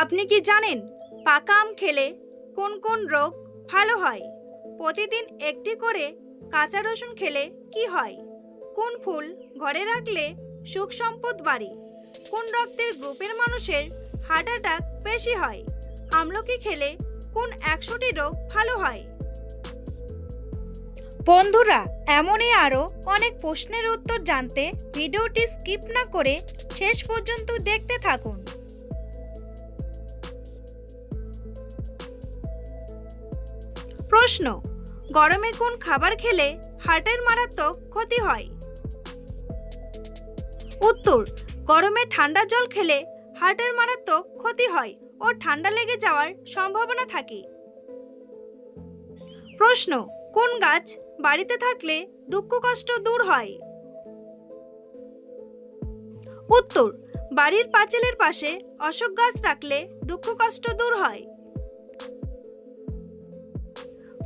আপনি কি জানেন পাকা আম খেলে কোন কোন রোগ ভালো হয়? প্রতিদিন একটি করে কাঁচা রসুন খেলে কি হয়? কোন ফুল ঘরে রাখলে সুখ সম্পদ বাড়ে? কোন রক্তের গ্রুপের মানুষের হার্ট অ্যাটাক বেশি হয়? আমলকি খেলে কোন 100টি রোগ ভালো হয়? বন্ধুরা, এমনই আরও অনেক প্রশ্নের উত্তর জানতে ভিডিওটি স্কিপ না করে শেষ পর্যন্ত দেখতে থাকুন। প্রশ্ন: গরমে কোন খাবার খেলে হার্টের মারাত্মক ক্ষতি হয়? উত্তর: গরমে ঠান্ডা জল খেলে হার্টের মারাত্মক ক্ষতি হয় ও ঠান্ডা লেগে যাওয়ার সম্ভাবনা থাকে। প্রশ্ন: কোন গাছ বাড়িতে থাকলে দুঃখ কষ্ট দূর হয়? উত্তর: বাড়ির পাঁচিলের পাশে অশোক গাছ রাখলে দুঃখ কষ্ট দূর হয়।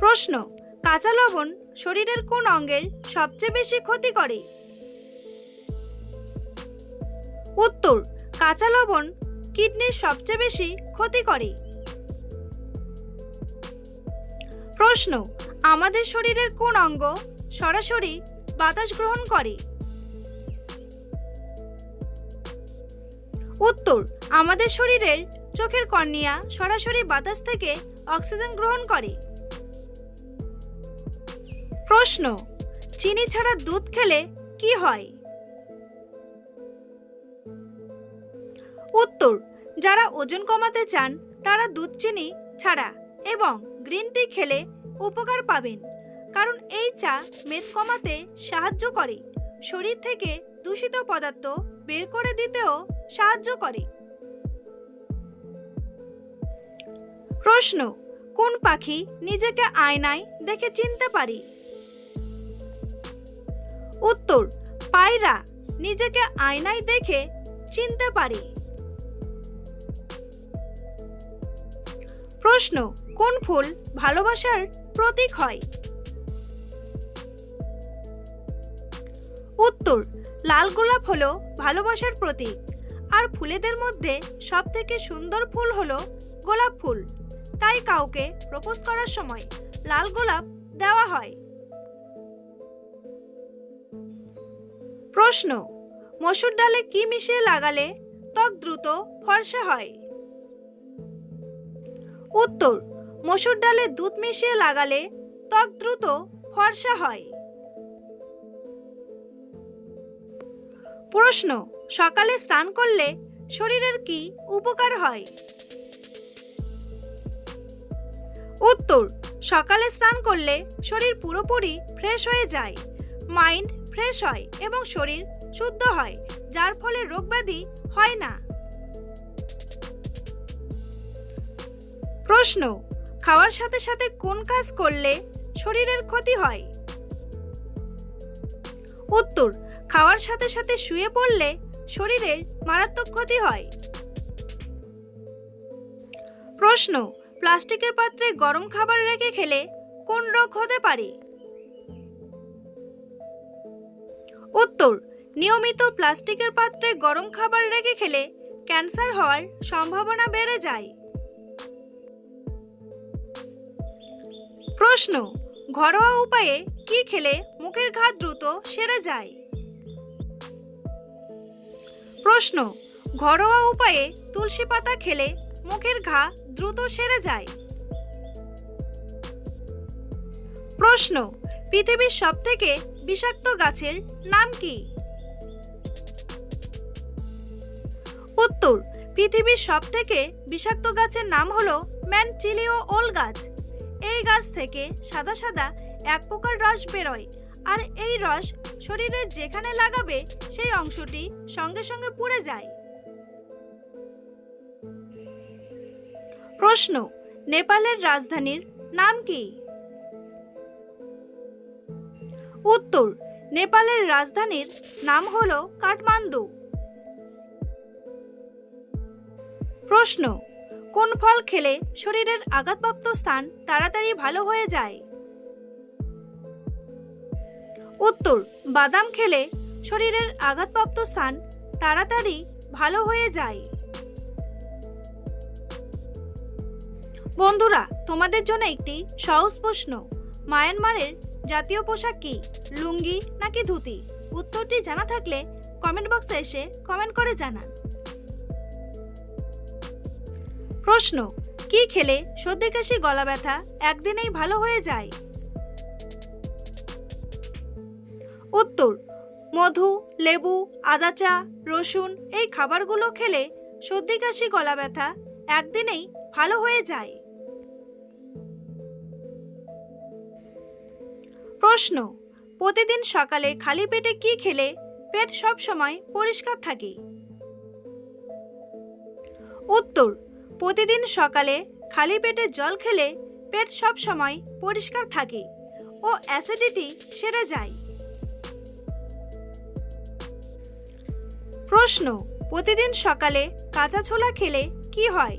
প্রশ্ন: কাঁচা লবণ শরীরের কোন অঙ্গের সবচেয়ে বেশি ক্ষতি করে? উত্তর: কাঁচা লবণ কিডনির সবচেয়ে বেশি ক্ষতি করে। প্রশ্ন: আমাদের শরীরের কোন অঙ্গ সরাসরি বাতাস গ্রহণ করে? উত্তর: আমাদের শরীরের চোখের কর্নিয়া সরাসরি বাতাস থেকে অক্সিজেন গ্রহণ করে। প্রশ্ন: চিনি ছাড়া দুধ খেলে কি হয়? উত্তর: যারা ওজন কমাতে চান তারা দুধ চিনি ছাড়া এবং গ্রিন টি খেলে উপকার পাবেন, কারণ এই চা মেদ কমাতে সাহায্য করে, শরীর থেকে দূষিত পদার্থ বের করে দিতেও সাহায্য করে। প্রশ্ন: কোন পাখি নিজেকে আয়নায় দেখে চিনতে পারে? উত্তর: পায়রা নিজেকে আয়নায় দেখে চিনতে পারে। প্রশ্ন: কোন ফুল ভালোবাসার প্রতীক হয়? উত্তর: লাল গোলাপ হলো ভালোবাসার প্রতীক, আর ফুলেদের মধ্যে সবথেকে সুন্দর ফুল হলো গোলাপ ফুল, তাই কাউকে প্রপোজ করার সময় লাল গোলাপ দেওয়া হয়। প্রশ্ন: মসুর ডালে কি মিশিয়ে লাগালে ত্বক দ্রুত ফর্সা হয়? উত্তর: মসুর ডালে দুধ মিশিয়ে লাগালে ত্বক দ্রুত ফর্সা হয়। প্রশ্ন: সকালে স্নান করলে শরীরের কি উপকার হয়? উত্তর: সকালে স্নান করলে শরীর পুরোপুরি ফ্রেশ হয়ে যায়, মাইন্ড ফ্রেশ হয় এবং শরীর শুদ্ধ হয়, যার ফলে রোগব্যাধি হয় না। প্রশ্ন: খাওয়ার সাথে সাথে কোন কাজ করলে শরীরের ক্ষতি হয়? উত্তর: খাওয়ার সাথে সাথে শুয়ে পড়লে শরীরের মারাত্মক ক্ষতি হয়। প্রশ্ন: প্লাস্টিকের পাত্রে গরম খাবার রেখে খেলে কোন রোগ হতে পারে? উত্তর: নিয়মিত প্লাস্টিকের পাত্রে গরম খাবার রেখে খেলে ক্যান্সার হওয়ার সম্ভাবনা বেড়ে যায়। প্রশ্ন: ঘরোয়া উপায়ে কি খেলে মুখের ঘা দ্রুত সেরে যায়? প্রশ্ন: ঘরোয়া উপায়ে তুলসী পাতা খেলে মুখের ঘা দ্রুত সেরে যায়। প্রশ্ন: পৃথিবীর সবথেকে বিষাক্ত গাছের নাম কি? উত্তর: পৃথিবীর সবথেকে বিষাক্ত গাছের নাম হলো ম্যানচিলিওল গাছ। এই গাছ থেকে সাদা সাদা এক প্রকার রস বেরোয়, আর এই রস শরীরের যেখানে লাগাবে সেই অংশটি সঙ্গে সঙ্গে পুড়ে যায়। প্রশ্ন: নেপালের রাজধানীর নাম কি? উত্তর: নেপালের রাজধানীর নাম হলো কাঠমান্ডু। প্রশ্ন: কোন ফল খেলে শরীরের আঘাতপ্রাপ্ত স্থান তাড়াতাড়ি ভালো হয়ে যায়? উত্তর: বাদাম খেলে শরীরের আঘাতপ্রাপ্ত স্থান তাড়াতাড়ি ভালো হয়ে যায়। বন্ধুরা, তোমাদের জন্য একটি সহজ প্রশ্ন। মায়ানমারের জাতীয় পোশাক কি? লুঙ্গি নাকি ধুতি? উত্তরটি জানা থাকলে কমেন্ট বক্সে এসে কমেন্ট করে জানান। প্রশ্ন, কি খেলে সর্দি কাশি গলা ব্যথা একদিনেই ভালো হয়ে যায়? উত্তর, মধু, লেবু, আদা চা, রসুন এই খাবারগুলো খেলে সর্দি কাশি গলা ব্যথা একদিনেই ভালো হয়ে যায়। প্রশ্ন, প্রতিদিন সকালে খালি পেটে কি খেলে পেট সব সময় পরিষ্কার থাকে? উত্তর, প্রতিদিন সকালে খালি পেটে জল খেলে পেট সব সময় পরিষ্কার থাকে ও অ্যাসিডিটি সেরে যায়। প্রশ্ন, প্রতিদিন সকালে কাঁচা ছোলা খেলে কি হয়?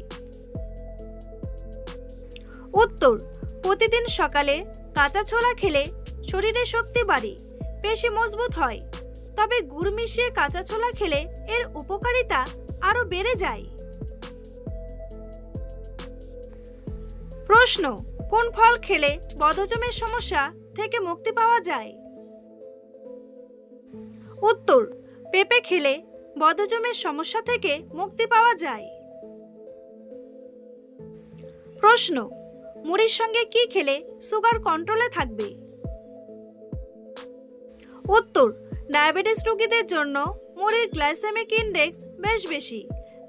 উত্তর, প্রতিদিন সকালে কাঁচা ছোলা খেলে শরীরে শক্তি বাড়ে, পেশি মজবুত হয়। তবে গুড় মিশিয়ে কাঁচা ছোলা খেলে এর উপকারিতা আরো বেড়ে যায়। প্রশ্ন, কোন ফল খেলে বদহজমের সমস্যা থেকে মুক্তি পাওয়া যায়? উত্তর, পেঁপে খেলে বদহজমের সমস্যা থেকে মুক্তি পাওয়া যায়। প্রশ্ন, মুড়ির সঙ্গে কি খেলে সুগার কন্ট্রোলে থাকবে? উত্তর, ডায়াবেটিস রোগীদের জন্য মুড়ির গ্লাইসেমিক ইনডেক্স বেশ বেশি,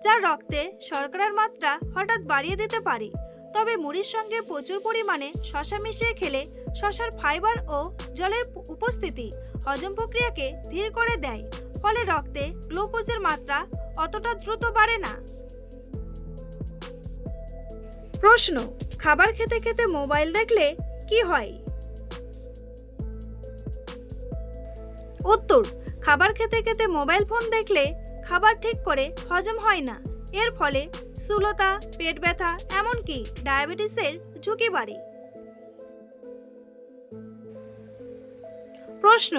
যা রক্তে শর্করার মাত্রা হঠাৎ বাড়িয়ে দিতে পারে। তবে মুড়ির সঙ্গে প্রচুর পরিমাণে শসা মিশিয়ে খেলে শসার ফাইবার ও জলের উপস্থিতি হজম প্রক্রিয়াকে ধীর করে দেয়, ফলে রক্তে গ্লুকোজের মাত্রা অতটা দ্রুত বাড়ে না। প্রশ্ন, খাবার খেতে খেতে মোবাইল দেখলে কি হয়? উত্তর, খাবার খেতে খেতে মোবাইল ফোন দেখলে খাবার ঠিক করে হজম হয় না। এর ফলে স্থূলতা, পেট ব্যথা, এমনকি ডায়াবেটিসের ঝুঁকি বাড়ে। প্রশ্ন,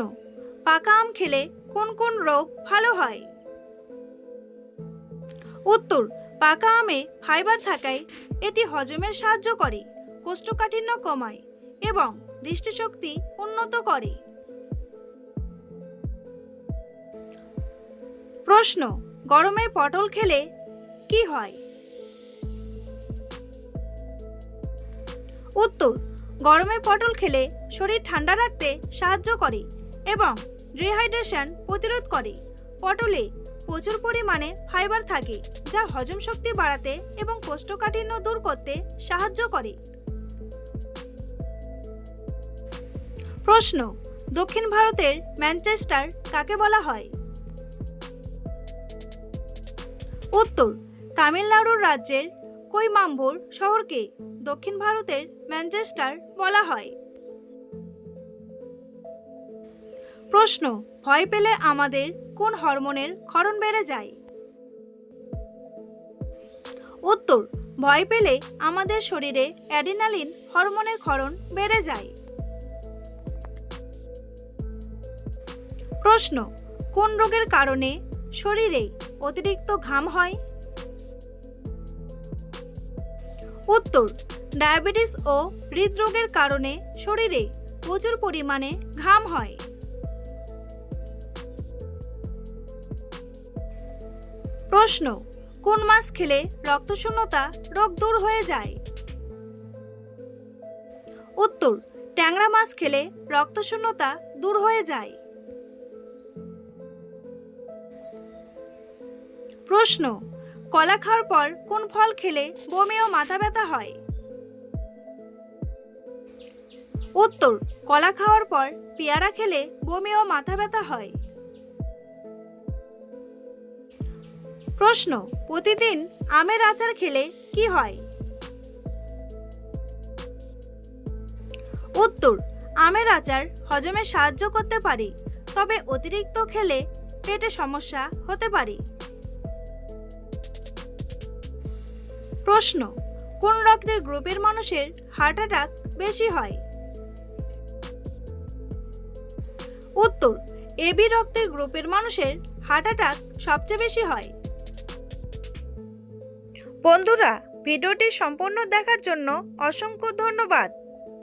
পাকা আম খেলে কোন কোন রোগ ভালো হয়? উত্তর, পাকা আমে ফাইবার থাকায় এটি হজমের সাহায্য করে, কোষ্ঠকাঠিন্য কমায় এবং দৃষ্টিশক্তি উন্নত করে। প্রশ্ন, গরমে পটল খেলে কি হয়? উত্তর, গরমে পটল খেলে শরীর ঠান্ডা রাখতে সাহায্য করে এবং ডিহাইড্রেশন প্রতিরোধ করে। পটলে প্রচুর পরিমাণে ফাইবার থাকে, যা হজম শক্তি বাড়াতে এবং কোষ্ঠকাঠিন্য দূর করতে সাহায্য করে। প্রশ্ন, দক্ষিণ ভারতের ম্যানচেস্টার কাকে বলা হয়? উত্তর, তামিলনাড়ুর রাজ্যের কৈমাম্বুর শহরকে দক্ষিণ ভারতের ম্যানচেস্টার বলা হয়। প্রশ্ন, ভয় পেলে আমাদের কোন হরমোনের ক্ষরণ বেড়ে যায়? উত্তর, ভয় পেলে আমাদের শরীরে অ্যাড্রিনালিন হরমোনের ক্ষরণ বেড়ে যায়। প্রশ্ন, কোন রোগের কারণে শরীরে অতিরিক্ত ঘাম হয়? উত্তর, ডায়াবেটিস ও হৃদরোগের কারণে শরীরে প্রচুর পরিমাণে ঘাম হয়। প্রশ্ন, কোন মাছ খেলে রক্তশূন্যতা রোগ দূর হয়ে যায়? উত্তর, ট্যাংরা মাছ খেলে রক্তশূন্যতা দূর হয়ে যায়। প্রশ্ন, কলা খাওয়ার পর কোন ফল খেলে বমি ও মাথা ব্যথা হয়? উত্তর, কলা খাওয়ার পর পেয়ারা খেলে বমি ও মাথা ব্যথা হয়। প্রশ্ন, প্রতিদিন আমের আচার খেলে কি হয়? উত্তর, আমের আচার হজমে সাহায্য করতে পারে, তবে অতিরিক্ত খেলে পেটে সমস্যা হতে পারে। প্রশ্ন, কোন রক্তের গ্রুপের মানুষের হার্ট অ্যাটাক বেশি হয়? উত্তর, এবি রক্তের গ্রুপের মানুষের হার্ট অ্যাটাক সবচেয়ে বেশি হয়। বন্ধুরা, ভিডিওটি সম্পূর্ণ দেখার জন্য অসংখ্য ধন্যবাদ।